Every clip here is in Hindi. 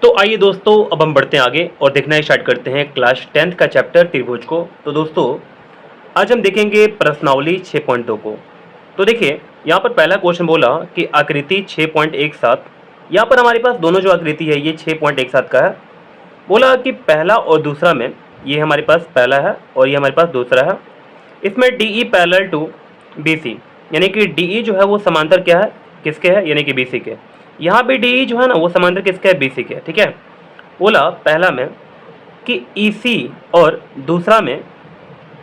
तो आइए दोस्तों, अब हम बढ़ते हैं आगे और देखना स्टार्ट करते हैं क्लास 10th का चैप्टर त्रिभुज को। तो दोस्तों, आज हम देखेंगे प्रश्नावली 6.2 को। तो देखिए, यहाँ पर पहला क्वेश्चन बोला कि आकृति 6.17। यहाँ पर हमारे पास दोनों जो आकृति है ये 6.17 का है। बोला कि पहला और दूसरा में, ये हमारे पास पहला है और ये हमारे पास दूसरा है। इसमें DE पैरेलल टू BC, यानी कि DE जो है वो समांतर क्या है, किसके है, यानी कि BC के। यहाँ भी DE जो है ना वो समांतर किसके है, BC के। ठीक है। बोला पहला में कि EC और दूसरा में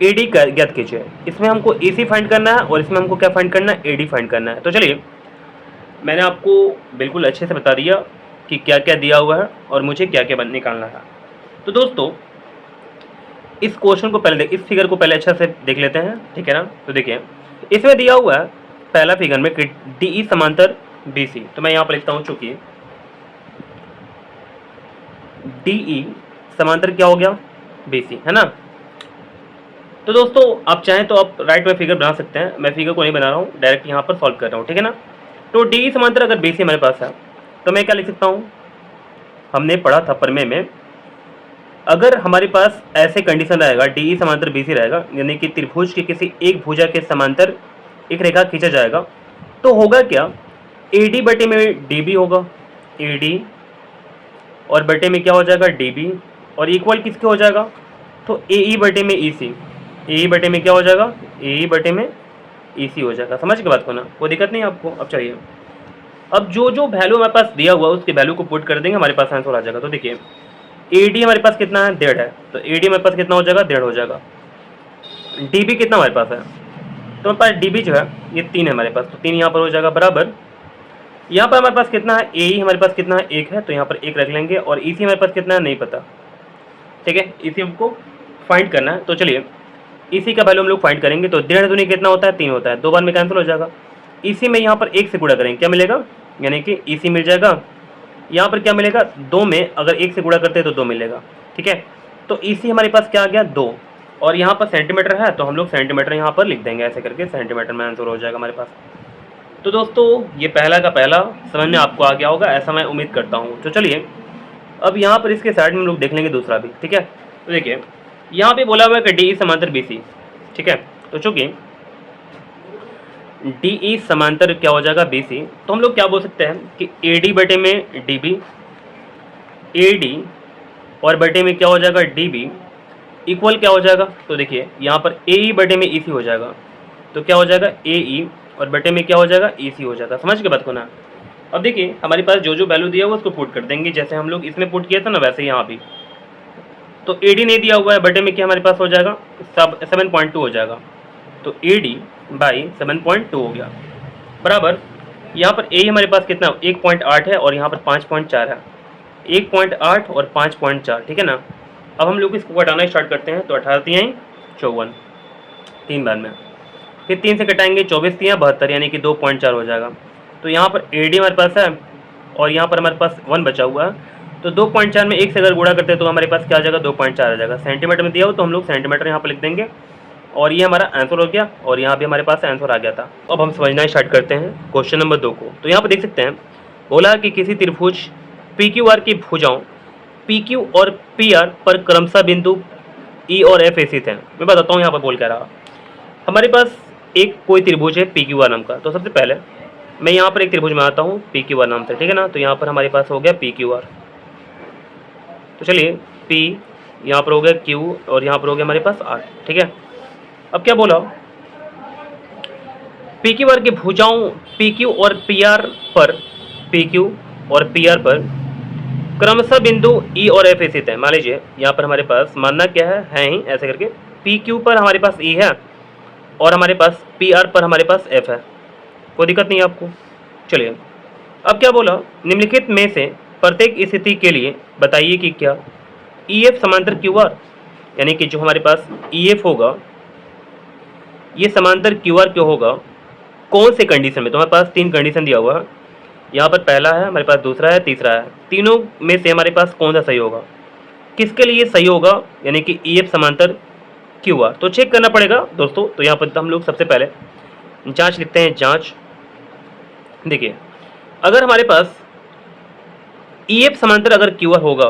AD का ज्ञात कीजिए। इसमें हमको EC फाइंड करना है और इसमें हमको क्या फाइंड करना है, AD फाइंड करना है। तो चलिए, मैंने आपको बिल्कुल अच्छे से बता दिया कि क्या क्या दिया हुआ है और मुझे क्या क्या निकालना है। तो दोस्तों, इस क्वेश्चन को पहले इस फिगर को पहले अच्छा से देख लेते हैं। ठीक है ना। तो देखिए, इसमें दिया हुआ है पहला फिगर में कि DE समांतर BC। तो मैं यहाँ पर लिखता हूँ, चूंकि DE समांतर क्या हो गया, BC, है ना। तो दोस्तों, आप चाहें तो आप राइट में फिगर बना सकते हैं। मैं फिगर को नहीं बना रहा हूँ, डायरेक्ट यहाँ पर सॉल्व कर रहा हूँ। ठीक है ना। तो DE समांतर अगर BC हमारे पास है तो मैं क्या लिख सकता हूँ, हमने पढ़ा था प्रमेय में, अगर हमारे पास ऐसे कंडीशन रहेगा DE समांतर BC रहेगा, यानी कि त्रिभुज के किसी एक भुजा के समांतर एक रेखा खींचा जाएगा, तो होगा क्या, AD बटे में DB होगा, AD और बटे में क्या हो जाएगा, DB, और इक्वल किसके हो जाएगा, तो AE बटे में EC, AE बटे में क्या हो जाएगा, AE बटे में EC हो जाएगा। समझ के बात को ना, कोई दिक्कत नहीं आपको। अब चलिए, अब जो जो वैल्यू हमारे पास दिया हुआ है उसके वैल्यू को पुट कर देंगे, हमारे पास आंसर आ जाएगा। तो देखिए, AD हमारे पास कितना है, 1.5 है, तो AD हमारे पास कितना हो जाएगा, 1.5 हो जाएगा। DB कितना हमारे पास है, तो हमारे पास DB जो है ये 3 है हमारे पास, तो 3 यहाँ पर हो जाएगा बराबर। यहाँ पर हमारे पास कितना है, AE हमारे पास कितना है, 1 है, तो यहाँ पर 1 रख लेंगे, और EC हमारे पास कितना है नहीं पता। ठीक है, EC हमको फाइंड करना है। तो चलिए, EC का वैल्यू हम लोग फाइंड करेंगे। तो 1.5 दूनी कितना होता है, 3 होता है, 2 बार में कैंसिल हो जाएगा। EC में यहाँ पर 1 से गुणा करेंगे, क्या मिलेगा, यानी कि EC मिल जाएगा। यहाँ पर क्या मिलेगा, 2 में अगर 1 से गुणा करते हैं तो 2 मिलेगा। ठीक है, तो EC हमारे पास क्या आ गया, 2, और यहाँ पर सेंटीमीटर है तो हम लोग सेंटीमीटर यहाँ पर लिख देंगे, ऐसे करके सेंटीमीटर में आंसर हो जाएगा हमारे पास। तो दोस्तों, ये पहला का पहला समझ में आपको आ गया होगा, ऐसा मैं उम्मीद करता हूँ। तो चलिए, अब यहाँ पर इसके साइड में हम लोग देख लेंगे दूसरा भी। ठीक है, तो देखिए, यहाँ पे बोला हुआ है कि DE समांतर BC। ठीक है, तो चूंकि DE समांतर क्या हो जाएगा, BC, तो हम लोग क्या बोल सकते हैं कि AD बटे में DB, AD और बटे में क्या हो जाएगा, DB, इक्वल क्या हो जाएगा, तो देखिए यहाँ पर AE बटे में EC हो जाएगा, तो क्या हो जाएगा, AE और बटे में क्या हो जाएगा, EC हो जाएगा। समझ के बात को ना। अब देखिए, हमारे पास जो जो वैल्यू दिया हुआ उसको पुट कर देंगे, जैसे हम लोग इसमें पुट किया था ना वैसे यहाँ भी। तो AD नहीं दिया हुआ है, बटे में क्या हमारे पास हो जाएगा, 7.2 हो जाएगा, तो AD बाई 7.2 हो गया बराबर। यहाँ पर AE हमारे पास कितना, 1.8 है, और यहाँ पर 5.4 है, 1.8 और 5.4। ठीक है ना। अब हम लोग इसको घटाना स्टार्ट करते हैं। तो 18 तियाई 54, 3 बार में, फिर 3 से घटाएंगे, 24 तियां 72, यानी कि 2.4 हो जाएगा। तो यहाँ पर AD हमारे पास है और यहाँ पर हमारे पास 1 बचा हुआ है, तो 2.4 में 1 से अगर गुणा करते हैं तो हमारे पास क्या आ जाएगा, 2.4 आ जाएगा। सेंटीमीटर में दिया हो तो हम लोग सेंटीमीटर यहाँ पर लिख देंगे, और ये हमारा आंसर हो गया, और यहाँ भी हमारे पास आंसर आ गया था। अब हम समझना स्टार्ट करते हैं क्वेश्चन नंबर 2 को। तो यहाँ पर देख सकते हैं, बोला कि किसी त्रिभुज PQR की भुजाओं PQ और PR पर क्रमशः बिंदु E और F स्थित हैं। मैं बताता हूँ यहाँ पर बोल क्या रहा। हमारे पास एक कोई त्रिभुज है PQR नाम का। तो सबसे पहले मैं यहाँ पर एक त्रिभुज में आता हूँ PQR नाम से। ठीक है ना। तो यहाँ पर हमारे पास हो गया PQR। तो चलिए, P यहाँ पर हो गया, Q और यहाँ पर हो गया हमारे पास R। ठीक है। अब क्या बोला, PQR की भुजाओं PQ और PR पर, PQ और PR पर क्रमशः बिंदु E और F स्थित है। मान लीजिए यहाँ पर हमारे पास मानना क्या है ही ऐसे करके, PQ पर हमारे पास E है और हमारे पास PR पर हमारे पास F है। कोई दिक्कत नहीं है आपको। चलिए, अब क्या बोला, निम्नलिखित में से प्रत्येक स्थिति के लिए बताइए कि क्या EF समांतर QR, यानी कि जो हमारे पास EF होगा ये समांतर QR क्यों होगा, कौन से कंडीशन में। तो हमारे पास 3 कंडीशन दिया हुआ है। यहाँ पर पहला है हमारे पास, दूसरा है, तीसरा है। तीनों में से हमारे पास कौन सा सही होगा, किसके लिए सही होगा, यानी कि EF समांतर QR। तो चेक करना पड़ेगा दोस्तों। तो यहाँ पर हम लोग सबसे पहले जांच लिखते हैं, जांच। देखिए, अगर हमारे पास EF समांतर अगर QR होगा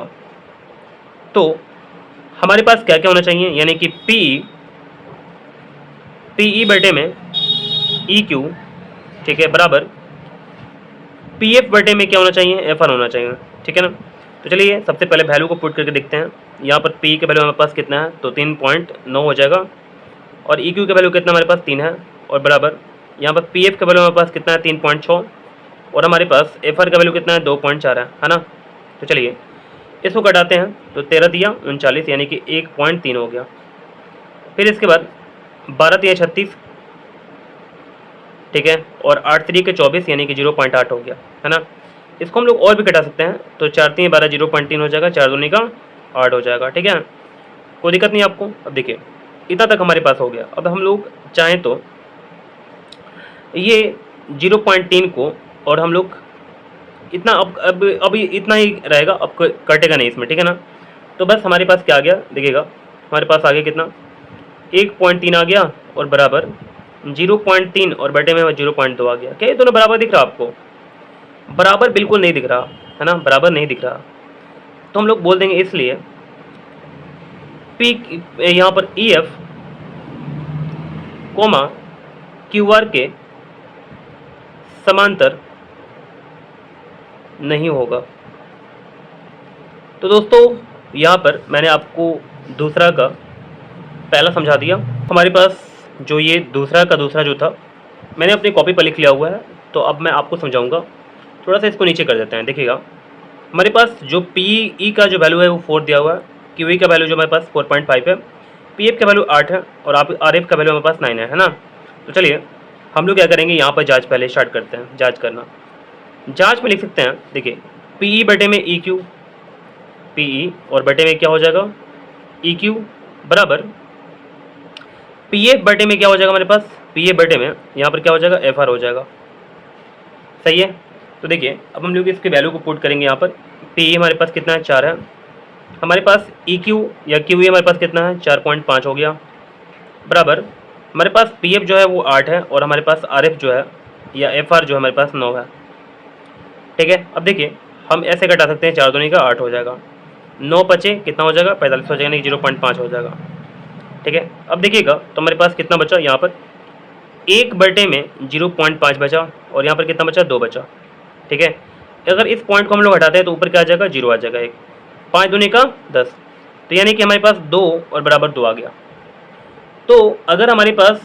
तो हमारे पास क्या क्या होना चाहिए, यानी कि PE बटे में EQ, ठीक है, बराबर PF बटे में क्या होना चाहिए, FR होना चाहिए, ठीक है ना। तो चलिए सबसे पहले वैल्यू को पुट करके देखते हैं। यहाँ पर PE का वैल्यू हमारे पास कितना है, तो 3.9 हो जाएगा, और EQ का वैल्यू कितना हमारे पास 3 है, और बराबर यहाँ पर PF का वैल्यू हमारे पास कितना है 3.6, और हमारे पास FR का वैल्यू कितना है 2.4 है ना। तो चलिए इसको घटाते हैं, तो 13 दिया 39, यानी कि 1.3 हो गया। फिर इसके बाद 12 3 36, ठीक है, और 8 3 के 24, यानी कि 0.8 हो गया, है ना। इसको हम लोग और भी घटा सकते हैं, तो 4 3 12 0.3 हो जाएगा, 4 दूनी का 8 हो जाएगा, ठीक है, कोई दिक्कत नहीं आपको। अब देखिए इतना तक हमारे पास हो गया। अब हम लोग चाहें तो ये 0.3 को, और हम लोग इतना अब अभी इतना ही रहेगा, अब कटेगा नहीं इसमें, ठीक है ना। तो बस हमारे पास क्या आ गया, देखिएगा हमारे पास आ गया कितना, 1.3 आ गया, और बराबर 0.3 और बटे में 0.2 आ गया। क्या ये दोनों बराबर दिख रहा आपको? बराबर बिल्कुल नहीं दिख रहा, है ना, बराबर नहीं दिख रहा। तो हम लोग बोल देंगे इसलिए P यहाँ पर EF कोमा QR के समांतर नहीं होगा। तो दोस्तों यहाँ पर मैंने आपको दूसरा का पहला समझा दिया। हमारे पास जो ये दूसरा का दूसरा जो था मैंने अपनी कॉपी पर लिख लिया हुआ है, तो अब मैं आपको समझाऊंगा। थोड़ा सा इसको नीचे कर देते हैं। देखिएगा हमारे पास जो PE का जो वैल्यू है वो 4 दिया हुआ है, QE का वैल्यू जो हमारे पास 4.5 है, PF का वैल्यू 8 है, और RF का वैल्यू हमारे पास 9 है ना। तो चलिए हम लोग क्या करेंगे, यहाँ पर जाँच पहले स्टार्ट करते हैं। जाँच करना, जाँच में लिख सकते हैं, देखिए PE बटे में EQ, PE और बटे में क्या हो जाएगा EQ, बराबर PF बटे में क्या हो जाएगा हमारे पास, PF बटे में यहाँ पर क्या हो जाएगा FR हो जाएगा, सही है। तो देखिए अब हम लोग इसके वैल्यू को पुट करेंगे। यहाँ पर PE हमारे पास कितना है 4 है, हमारे पास EQ या QE हमारे पास कितना है 4.5 हो गया, बराबर हमारे पास PF जो है वो 8 है, और हमारे पास RF जो है या FR जो है हमारे पास 9 है, ठीक है। अब देखिए हम ऐसे घटा सकते हैं, 4 दूनी का 8 हो जाएगा, 9 बचे कितना हो जाएगा 45 हो जाएगा, यानी 0.5 हो जाएगा, ठीक है। अब देखिएगा तो हमारे पास कितना बचा, यहाँ पर 1 बटे में 0.5 बचा, और यहाँ पर कितना बचा 2 बचा, ठीक है। अगर इस पॉइंट को हम लोग हटाते हैं तो ऊपर क्या आ जाएगा 0 आ जाएगा, 1 5 दूनी का 10, तो यानी कि हमारे पास 2 और बराबर 2 आ गया। तो अगर हमारे पास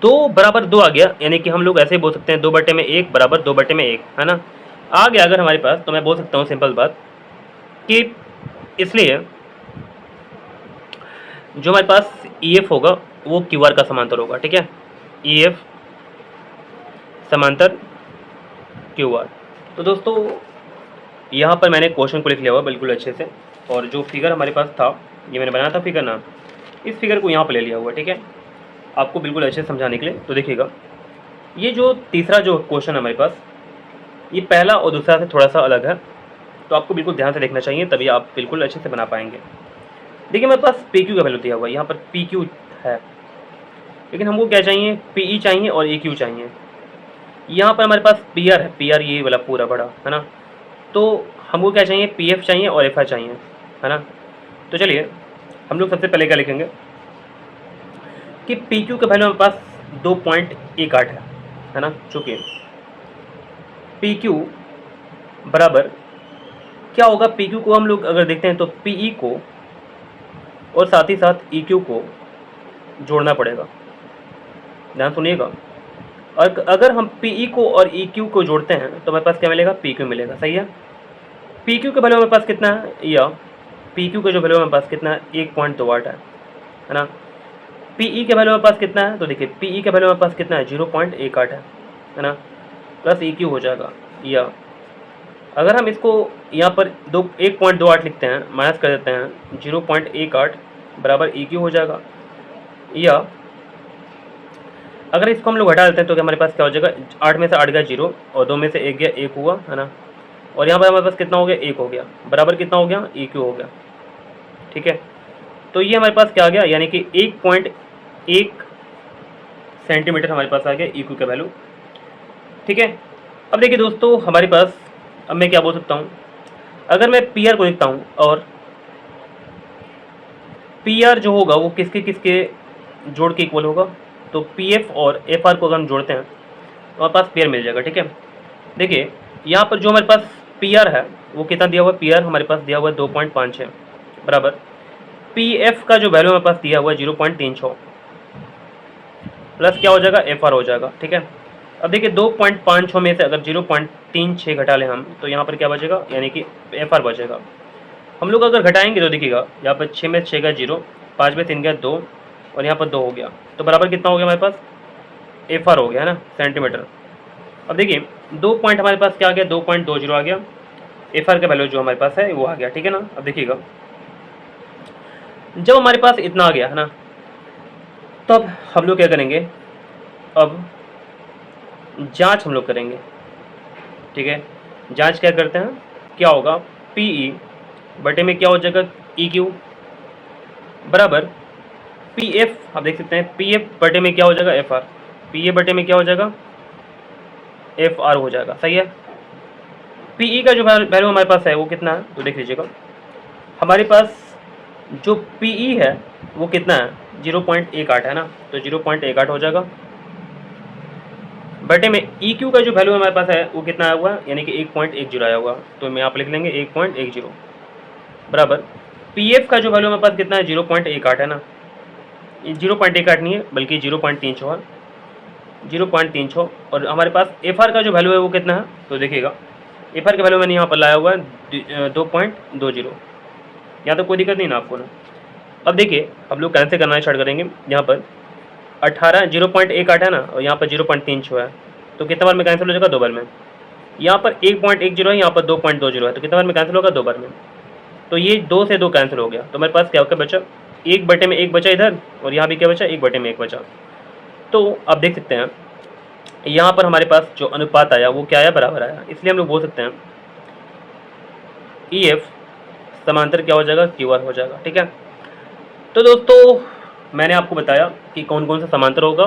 2 बराबर 2 आ गया, यानी कि हम लोग ऐसे बोल सकते हैं 2 बटे में 1 बराबर 2 बटे में 1, है ना, आ गया अगर हमारे पास, तो मैं बोल सकता हूँ सिंपल बात कि इसलिए जो हमारे पास EF होगा वो QR का समांतर होगा, ठीक है, EF समांतर QR। तो दोस्तों यहाँ पर मैंने क्वेश्चन को लिख लिया हुआ बिल्कुल अच्छे से, और जो फिगर हमारे पास था ये मैंने बनाया था फिगर ना, इस फिगर को यहाँ पर ले लिया हुआ, ठीक है, आपको बिल्कुल अच्छे से समझाने के लिए। तो देखिएगा ये जो तीसरा जो क्वेश्चन है हमारे पास, ये पहला और दूसरा से थोड़ा सा अलग है, तो आपको बिल्कुल ध्यान से देखना चाहिए, तभी आप बिल्कुल अच्छे से बना पाएंगे। देखिए मेरे पास PQ का वैल्यू दिया हुआ है, यहाँ पर PQ है, लेकिन हमको क्या चाहिए, PE चाहिए और EQ चाहिए। यहाँ पर हमारे पास PR है, PR ये वाला पूरा बड़ा, है ना, तो हमको क्या चाहिए, PF चाहिए और FI चाहिए, है ना। तो चलिए हम लोग सबसे पहले क्या लिखेंगे कि PQ का वैल्यू हमारे पास 2.18 है ना, चूँकि PQ बराबर क्या होगा, PQ को हम लोग अगर देखते हैं तो PE को और साथ ही साथ EQ को जोड़ना पड़ेगा, ध्यान सुनिएगा। और अगर हम PE को और EQ को जोड़ते हैं तो हमारे पास क्या मिलेगा, PQ मिलेगा, सही है। PQ का वैल्यू हमारे पास कितना है, या PQ का जो वैल्यू हमारे पास कितना है 1.28 है ना। PE का वैल्यू हमारे पास कितना है, तो देखिए PE का वैल्यू हमारे पास कितना है 0.18 है ना, प्लस EQ हो जाएगा, या अगर हम इसको यहाँ पर 1.28 लिखते हैं, माइनस कर देते हैं 0.18 बराबर EQ हो जाएगा, या अगर इसको हम लोग हटा देते हैं तो हमारे पास क्या हो जाएगा, 8 में से 8 गया 0, और 2 में से 1 गया 1 हुआ, है ना, और यहाँ पर हमारे पास कितना हो गया 1 हो गया, बराबर कितना हो गया EQ हो गया, ठीक है। तो ये हमारे पास क्या आ गया, यानी कि 1.1 सेंटीमीटर हमारे पास आ गया EQ का वैल्यू, ठीक है। अब देखिए दोस्तों हमारे पास, अब मैं क्या बोल सकता हूँ अगर मैं पी आर को लिखता हूँ और पी आर जो होगा वो किसके किसके जोड़ के इक्वल होगा, तो पी एफ और एफ आर को अगर हम जोड़ते हैं तो हमारे पास पी आर मिल जाएगा। ठीक है, देखिए यहाँ पर जो हमारे पास पी आर है वो कितना दिया हुआ है, पी आर हमारे पास दिया हुआ है 2.56 बराबर पी एफ का जो वैल्यू हमारे पास दिया हुआ है 0.36 प्लस क्या हो जाएगा, एफ आर हो जाएगा। ठीक है, अब देखिए 2.56 में से अगर 0.36 घटा लें हम तो यहाँ पर क्या बचेगा, यानी कि एफ आर बचेगा। हम लोग अगर घटाएंगे तो देखिएगा यहाँ पर 6 में 6 का 0, 5 में 3 का 2 और यहाँ पर 2 हो गया, तो बराबर कितना हो गया हमारे पास, एफ आर हो गया है ना, सेंटीमीटर। अब देखिए 2 पॉइंट हमारे पास क्या आ गया, 2.20 आ गया, एफ आर का वैल्यू जो हमारे पास है वो आ गया। ठीक है ना, अब देखिएगा जब हमारे पास इतना आ गया है ना, तब हम लोग क्या करेंगे, अब जांच हम लोग करेंगे। ठीक है, जांच क्या करते हैं, क्या होगा, पी ई बटे में क्या हो जाएगा, ई क्यू बराबर पी एफ, आप देख सकते हैं पी एफ बटे में क्या हो जाएगा, एफ आर, पी ए बटे में क्या हो जाएगा, एफ आर हो जाएगा। सही है, पी ई का जो वैल्यू हमारे पास है वो कितना है, तो देख लीजिएगा हमारे पास जो पी ई है वो कितना है, 0.18 है ना, तो 0.18 हो जाएगा बटे में ई क्यू का जो वैल्यू हमारे पास है वो कितना आया हुआ है, यानी कि 1.10 आया हुआ, तो मैं यहाँ पर लिख लेंगे 1.10 बराबर पी एफ का जो वैल्यू हमारे पास कितना है, 0.18 है ना, 0.18 नहीं है बल्कि 0.36 है, 0.36 और हमारे पास एफ आर का जो वैल्यू है वो कितना है, तो देखिएगा एफ आर का वैल्यू मैंने यहाँ पर लाया हुआ है 2.20। यहाँ तो कोई दिक्कत नहीं ना आपको ना। अब देखिए हम लोग कैंसिल करना स्टार्ट करेंगे, यहाँ पर 0.18 है ना और यहाँ पर 0.36 है, तो कितना बार में कैंसिल हो जाएगा, 2 बार में। यहाँ पर 1.10 है, यहाँ पर 2.20 है, तो कितना बार में कैंसिल होगा, 2 बार में। तो ये 2 से 2 कैंसिल हो गया, तो मेरे पास क्या होगा बचा, 1 बटे में 1 बचा इधर और यहाँ भी क्या बचा, 1 बटे में 1 बचा। तो आप देख सकते हैं यहाँ पर हमारे पास जो अनुपात आया वो क्या आया, बराबर आया, इसलिए हम लोग बोल सकते हैं ई एफ समांतर क्या हो जाएगा, क्यू आर हो जाएगा। ठीक है, तो दोस्तों मैंने आपको बताया कि कौन कौन सा समांतर होगा।